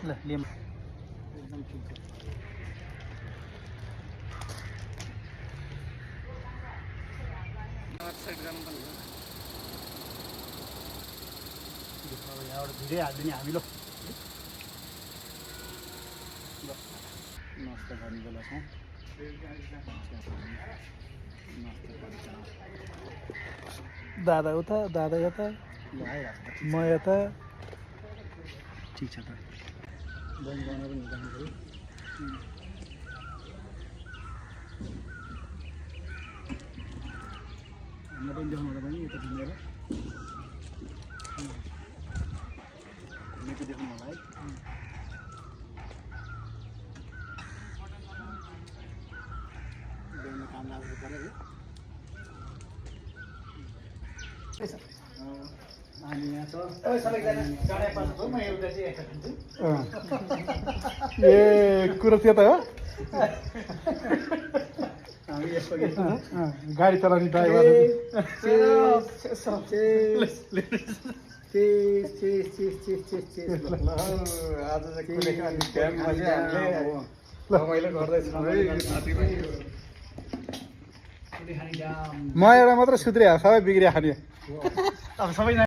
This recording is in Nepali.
ल लिम एकदम ठिक छ सेट गर्नु पनि यहाँबाट भिडियो हालिदिने हामी ल नास्ता गर्ने बेला छौँ दादा उता दादा यता म यता ठिक छ त बन्द गर्न पनि हुँदैन पऱ्यो हामीलाई पनि देखाउनु पनि यता घुमेर घुमेको देख्नु होला है काम लाग्नु पऱ्यो है हामी यहाँ छ सबैजना गाडा पास भयो म एउटा चाहिँ एक्स्ट्रा खान्छु ए कुरो त्यो त हो हामी यसको गाडी चलाउने ड्राइभर आज रमाइलो गर्दैछौँ है म एउटा मात्र सुध्रिया सबै बिग्रिया खाने अब सबैजना